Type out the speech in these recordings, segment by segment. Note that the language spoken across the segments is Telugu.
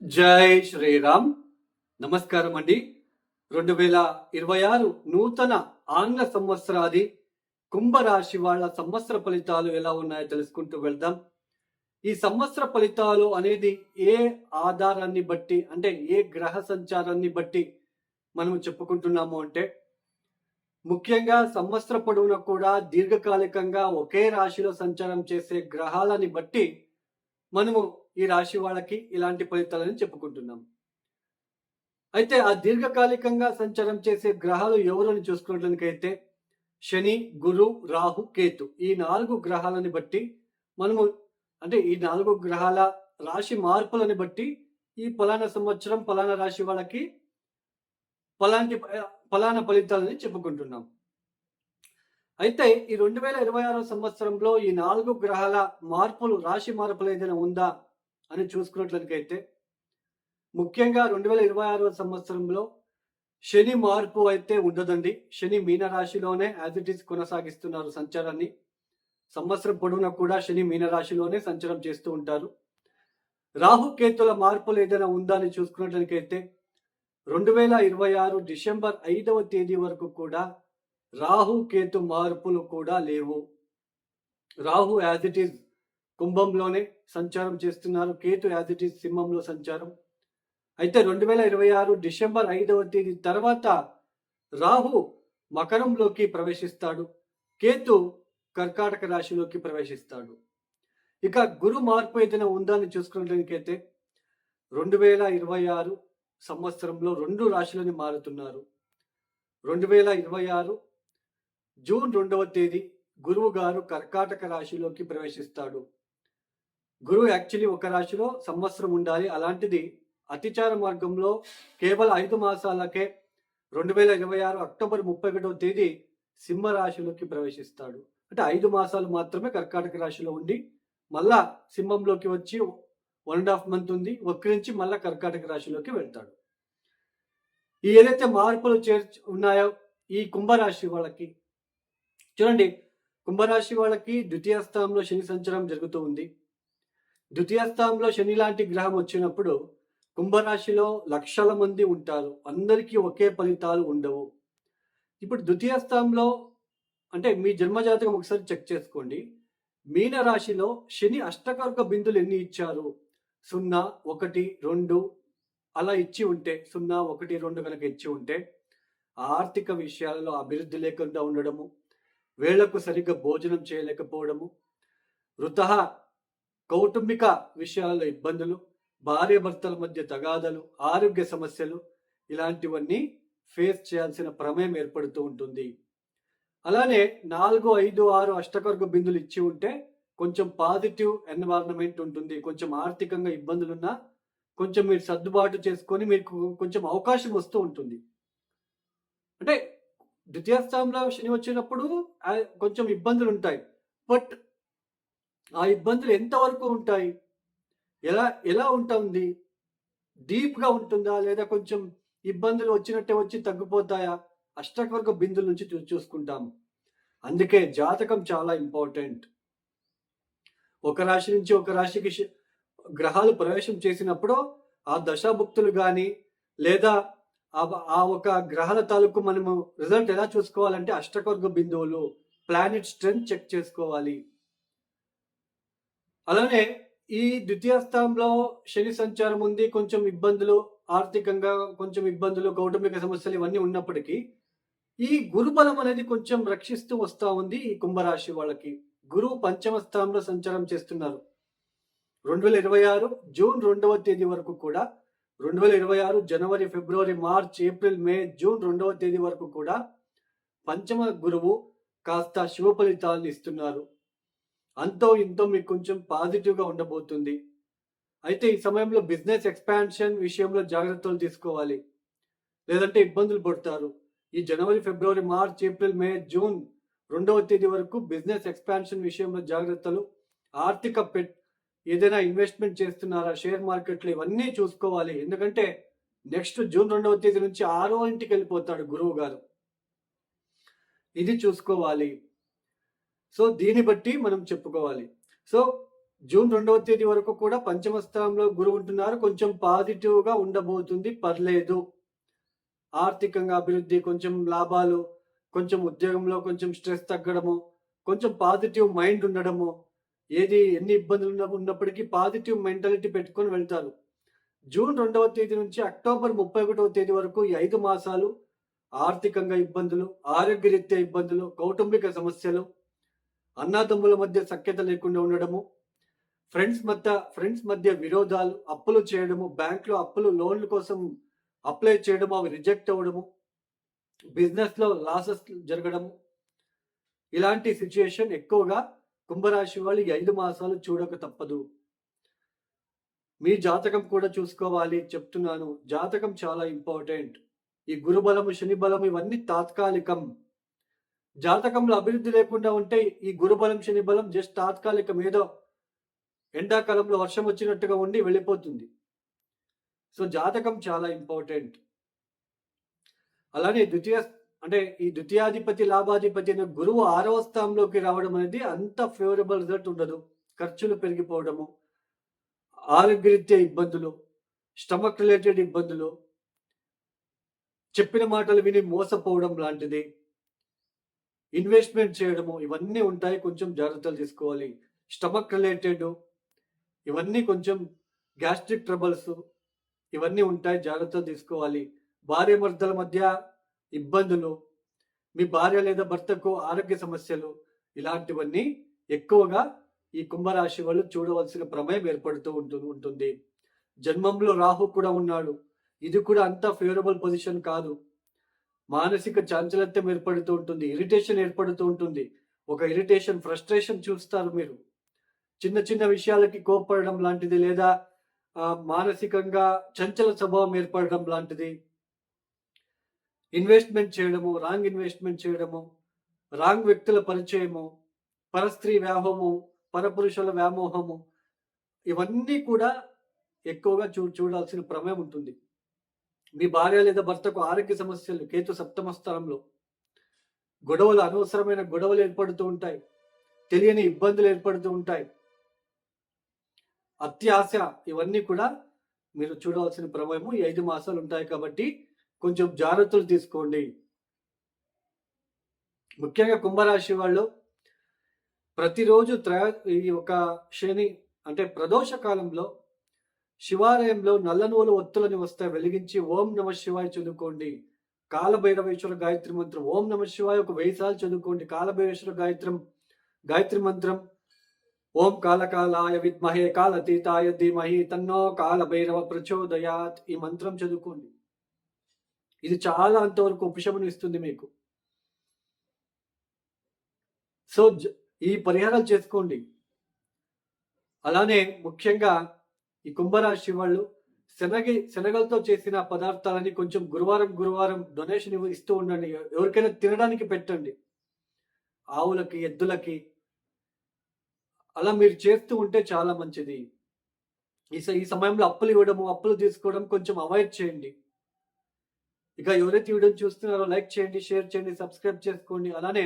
జై శ్రీరామ్. నమస్కారం అండి. 2026 నూతన ఆంగ్ల సంవత్సరాది కుంభరాశి వాళ్ళ సంవత్సర ఫలితాలు ఎలా ఉన్నాయో తెలుసుకుంటూ వెళ్దాం. ఈ సంవత్సర ఫలితాలు అనేది ఏ ఆధారాన్ని బట్టి, అంటే ఏ గ్రహ సంచారాన్ని బట్టి మనం చెప్పుకుంటున్నాము అంటే, ముఖ్యంగా సంవత్సర పొడవునా కూడా దీర్ఘకాలికంగా ఒకే రాశిలో సంచారం చేసే గ్రహాలని బట్టి మనము ఈ రాశి వాళ్ళకి ఇలాంటి ఫలితాలని చెప్పుకుంటున్నాం. అయితే ఆ దీర్ఘకాలికంగా సంచారం చేసే గ్రహాలు ఎవరని చూసుకున్నట్లయితే శని, గురు, రాహు, కేతు ఈ 4 గ్రహాలని బట్టి మనము, అంటే ఈ 4 గ్రహాల రాశి మార్పులని బట్టి ఈ ఫలానా సంవత్సరం ఫలానా రాశి వాళ్ళకి ఫలానా ఫలితాలని చెప్పుకుంటున్నాం. అయితే ఈ 2026 సంవత్సరంలో ఈ 4 గ్రహాల మార్పులు, రాశి మార్పులు ఏదైనా ఉందా అని చూసుకున్నట్లయితే ముఖ్యంగా 2026 సంవత్సరంలో శని మార్పు అయితే ఉండదండి. శని మీనరాశిలోనే యాజ్ ఇట్ ఈస్ కొనసాగిస్తున్నారు సంచారాన్ని. సంవత్సరం పొడవునా కూడా శని మీనరాశిలోనే సంచారం చేస్తూ ఉంటారు. రాహు కేతుల మార్పులు ఏదైనా ఉందా అని చూసుకున్నట్లయితే 2026 డిసెంబర్ 5వ తేదీ వరకు కూడా రాహు కేతు మార్పులు కూడా లేవు. రాహు యాజ్ ఇట్ ఈస్ కుంభంలోనే సంచారం చేస్తున్నారు. కేతు యాజ్ ఇట్ ఈస్ సింహంలో సంచారం. అయితే 2026 డిసెంబర్ 5వ తేదీ తర్వాత రాహు మకరంలోకి ప్రవేశిస్తాడు. కేతు కర్కాటక రాశిలోకి ప్రవేశిస్తాడు. ఇక గురు మార్పు ఏదైనా ఉందా అని చూసుకున్నట్లయితే 2026 సంవత్సరంలో 2 రాశులని మారుతున్నారు. 2026 జూన్ 2వ తేదీ గురువు గారు కర్కాటక రాశిలోకి ప్రవేశిస్తాడు. గురువు యాక్చువల్లీ ఒక రాశిలో సంవత్సరం ఉండాలి. అలాంటిది అతిచార మార్గంలో కేవలం 5 మాసాలకే 2026 అక్టోబర్ 31వ తేదీ సింహ రాశిలోకి ప్రవేశిస్తాడు. అంటే 5 మాసాలు మాత్రమే కర్కాటక రాశిలో ఉండి మళ్ళా సింహంలోకి వచ్చి 1.5 మంత్ ఉంది, వక్రించి మళ్ళా కర్కాటక రాశిలోకి వెళ్తాడు. ఈ ఏదైతే మార్పులు ఉన్నాయో ఈ కుంభరాశి వాళ్ళకి చూడండి, కుంభరాశి వాళ్ళకి ద్వితీయ స్థానంలో శని సంచారం జరుగుతూ ఉంది. ద్వితీయ స్థానంలో శని లాంటి గ్రహం వచ్చినప్పుడు కుంభరాశిలో లక్షల మంది ఉంటారు. అందరికీ ఒకే ఫలితాలు ఉండవు. ఇప్పుడు ద్వితీయ స్థానంలో అంటే మీ జన్మజాతకం ఒకసారి చెక్ చేసుకోండి. మీన రాశిలో శని అష్టకర్క బిందులు ఎన్ని ఇచ్చారు? 0, 1, 2 అలా ఇచ్చి ఉంటే, 0, 1, 2 కనుక ఇచ్చి ఉంటే ఆర్థిక విషయాలలో అభివృద్ధి లేకుండా ఉండడము, వేళ్లకు సరిగ్గా భోజనం చేయలేకపోవడము, వృతహ కౌటుంబిక విషయాల్లో ఇబ్బందులు, భార్యాభర్తల మధ్య తగాదలు, ఆరోగ్య సమస్యలు ఇలాంటివన్నీ ఫేస్ చేయాల్సిన ప్రమేయం ఏర్పడుతూ ఉంటుంది. అలానే 4, 5, 6 అష్టకర్గ బిందులు ఇచ్చి ఉంటే కొంచెం పాజిటివ్ ఎన్వైరన్మెంట్ ఉంటుంది. కొంచెం ఆర్థికంగా ఇబ్బందులున్నా కొంచెం మీరు సర్దుబాటు చేసుకొని మీకు కొంచెం అవకాశం వస్తూ ఉంటుంది. అంటే ద్వితీయ స్థానంలో శని వచ్చినప్పుడు కొంచెం ఇబ్బందులు ఉంటాయి. బట్ ఆ ఇబ్బందులు ఎంతవరకు ఉంటాయి? ఎలా ఉంటుంది? డీప్గా ఉంటుందా, లేదా కొంచెం ఇబ్బందులు వచ్చినట్టే వచ్చి తగ్గిపోతాయా? అష్టకవర్గ బిందుల నుంచి చూసుకుంటాము. అందుకే జాతకం చాలా ఇంపార్టెంట్. ఒక రాశి నుంచి ఒక రాశికి గ్రహాలు ప్రవేశం చేసినప్పుడు ఆ దశాభుక్తులు కానీ లేదా ఆ ఒక గ్రహాల తాలూకు మనము రిజల్ట్ ఎలా చూసుకోవాలంటే అష్టకవర్గ బిందువులు, ప్లానెట్ స్ట్రెంత్ చెక్ చేసుకోవాలి. అలానే ఈ ద్వితీయ స్థానంలో శని సంచారం ఉంది. కొంచెం ఇబ్బందులు, ఆర్థికంగా కొంచెం ఇబ్బందులు, కౌటుంబిక సమస్యలు ఇవన్నీ ఉన్నప్పటికీ ఈ గురుబలం అనేది కొంచెం రక్షిస్తూ వస్తూ ఉంది ఈ కుంభరాశి వాళ్ళకి. గురువు పంచమ స్థానంలో సంచారం చేస్తున్నారు. 2026 జూన్ 2వ తేదీ వరకు కూడా, 2026 జనవరి, ఫిబ్రవరి, మార్చ్, ఏప్రిల్, మే, జూన్ 2వ తేదీ వరకు కూడా పంచమ గురువు కాస్త శుభ ఫలితాలను ఇస్తున్నారు. అంతో ఇంతో మీకు కొంచెం పాజిటివ్గా ఉండబోతుంది. అయితే ఈ సమయంలో బిజినెస్ ఎక్స్పాన్షన్ విషయంలో జాగ్రత్తలు తీసుకోవాలి, లేదంటే ఇబ్బందులు పడతారు. ఈ జనవరి, ఫిబ్రవరి, మార్చ్, ఏప్రిల్, మే, జూన్ 2వ తేదీ వరకు బిజినెస్ ఎక్స్పాన్షన్ విషయంలో జాగ్రత్తలు. ఆర్థిక ఏదైనా ఇన్వెస్ట్మెంట్ చేస్తున్నారా, షేర్ మార్కెట్లో, ఇవన్నీ చూసుకోవాలి. ఎందుకంటే నెక్స్ట్ జూన్ 2వ తేదీ నుంచి 6వ ఇంటికి వెళ్ళిపోతాడు గురువు గారు. ఇది చూసుకోవాలి. సో దీన్ని బట్టి మనం చెప్పుకోవాలి. సో జూన్ 2వ తేదీ వరకు కూడా పంచమ స్థానంలో గురువు ఉంటున్నారు. కొంచెం పాజిటివ్గా ఉండబోతుంది, పర్లేదు. ఆర్థికంగా అభివృద్ధి, కొంచెం లాభాలు, కొంచెం ఉద్యోగంలో కొంచెం స్ట్రెస్ తగ్గడము, కొంచెం పాజిటివ్ మైండ్ ఉండడము, ఎన్ని ఇబ్బందులు ఉన్నప్పటికీ పాజిటివ్ మెంటాలిటీ పెట్టుకొని వెళ్తారు. జూన్ 2వ తేదీ నుంచి అక్టోబర్ 31వ తేదీ వరకు ఈ 5 మాసాలు ఆర్థికంగా ఇబ్బందులు, ఆరోగ్యరీత్యా ఇబ్బందులు, కౌటుంబిక సమస్యలు, అన్నాతమ్ముల మధ్య సఖ్యత లేకుండా ఉండడము, ఫ్రెండ్స్ మధ్య విరోధాలు, అప్పులు చేయడము, బ్యాంక్లో లోన్ల కోసం అప్లై చేయడము, అవి రిజెక్ట్ అవ్వడము, బిజినెస్లో లాసెస్ జరగడము, ఇలాంటి సిచ్యుయేషన్ ఎక్కువగా కుంభరాశి వాళ్ళు ఈ 5 మాసాలు చూడక తప్పదు. మీ జాతకం కూడా చూసుకోవాలి, చెప్తున్నాను. జాతకం చాలా ఇంపార్టెంట్. ఈ గురుబలము, శని బలం ఇవన్నీ తాత్కాలికం. జాతకంలో అభివృద్ధి లేకుండా ఉంటే ఈ గురుబలం, శని బలం జస్ట్ తాత్కాలికం. ఏదో ఎండాకాలంలో వర్షం వచ్చినట్టుగా ఉండి వెళ్ళిపోతుంది. సో జాతకం చాలా ఇంపార్టెంట్. అలానే ఈ ద్వితీయాధిపతి, లాభాధిపతి అనే గురువు 6వ స్థానంలోకి రావడం అనేది అంత ఫేవరబుల్ రిజల్ట్ ఉండదు. ఖర్చులు పెరిగిపోవడము, ఆరోగ్యరీత్యా ఇబ్బందులు, స్టమక్ రిలేటెడ్ ఇబ్బందులు, చెప్పిన మాటలు విని మోసపోవడం లాంటిది, ఇన్వెస్ట్మెంట్ చేయడము, ఇవన్నీ ఉంటాయి. కొంచెం జాగ్రత్తలు తీసుకోవాలి. స్టమక్ రిలేటెడ్ ఇవన్నీ, కొంచెం గ్యాస్ట్రిక్ ట్రబుల్స్ ఇవన్నీ ఉంటాయి, జాగ్రత్తలు తీసుకోవాలి. భార్య భర్తల మధ్య ఇబ్బందులు, మీ భార్య లేదా భర్తకు ఆరోగ్య సమస్యలు, ఇలాంటివన్నీ ఎక్కువగా ఈ కుంభరాశి వాళ్ళు చూడవలసిన ప్రమేయం ఏర్పడుతూ ఉంటుంది. జన్మంలో రాహు కూడా ఉన్నాడు. ఇది కూడా అంత ఫేవరబుల్ పొజిషన్ కాదు. మానసిక చాంచల్యత్వం ఏర్పడుతూ ఉంటుంది, ఇరిటేషన్ ఏర్పడుతూ ఉంటుంది. ఒక ఇరిటేషన్, ఫ్రస్ట్రేషన్ చూస్తారు మీరు. చిన్న చిన్న విషయాలకి కోప్పడడం లాంటిది, లేదా మానసికంగా చంచల స్వభావం ఏర్పడడం లాంటిది, ఇన్వెస్ట్మెంట్ చేయడము, రాంగ్ ఇన్వెస్ట్మెంట్ చేయడము, రాంగ్ వ్యక్తుల పరిచయము, పరస్త్రీ వ్యామోహము, పరపురుషుల వ్యామోహము, ఇవన్నీ కూడా ఎక్కువగా చూడాల్సిన ప్రమేయం ఉంటుంది. మీ భార్య లేదా భర్తకు ఆరోగ్య సమస్యలు, కేతు 7వ స్థానంలో, గొడవలు, అనవసరమైన గొడవలు ఏర్పడుతూ ఉంటాయి, తెలియని ఇబ్బందులు ఏర్పడుతూ ఉంటాయి, అత్యాశ, ఇవన్నీ కూడా మీరు చూడవలసిన ప్రమేయము ఈ 5 మాసాలు ఉంటాయి. కాబట్టి కొంచెం జాగ్రత్తలు తీసుకోండి. ముఖ్యంగా కుంభరాశి వాళ్ళు ప్రతిరోజు ఈ ఒక శని అంటే ప్రదోష కాలంలో శివాలయంలో నల్ల నువ్వుల ఒత్తులని వస్తాయి, వెలిగించి ఓం నమ శివాయ చదువుకోండి. కాలభైరవేశ్వర గాయత్రి మంత్రం ఓం నమ శివాయ ఒక 1000 సార్లు చదువుకోండి. కాలభైరవేశ్వర గాయత్రి మంత్రం ఓం కాలకాలాయ విద్మహే కాలతీతాయ ధీమహి తన్నో కాలభైరవ ప్రచోదయాత్, ఈ మంత్రం చదువుకోండి. ఇది చాలా అంతవరకు ఉపశమనం ఇస్తుంది మీకు. సో ఈ పరిహారాలు చేసుకోండి. అలానే ముఖ్యంగా ఈ కుంభరాశి వాళ్ళు శనగలతో చేసిన పదార్థాలని కొంచెం గురువారం డొనేషన్ ఇస్తూ ఉండండి. ఎవరికైనా తినడానికి పెట్టండి, ఆవులకి, ఎద్దులకి. అలా మీరు చేస్తూ ఉంటే చాలా మంచిది. ఈ సమయంలో అప్పులు తీసుకోవడం కొంచెం అవాయిడ్ చేయండి. ఇక ఎవరైతే వీడియోని చూస్తున్నారో లైక్ చేయండి, షేర్ చేయండి, సబ్స్క్రైబ్ చేసుకోండి. అలానే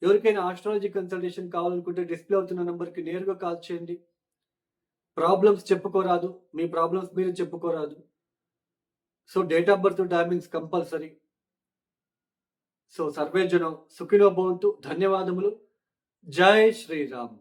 ఎవరికైనా ఆస్ట్రాలజీ కన్సల్టేషన్ కావాలనుకుంటే డిస్ప్లే అవుతున్న నెంబర్కి నేరుగా కాల్ చేయండి. ప్రాబ్లమ్స్ చెప్పుకోరాదు, మీ ప్రాబ్లమ్స్ మీరు చెప్పుకోరాదు. So date of birth, timings compulsory. So సర్వే జనం సుఖినో భవంతు. ధన్యవాదములు. జై శ్రీరామ్.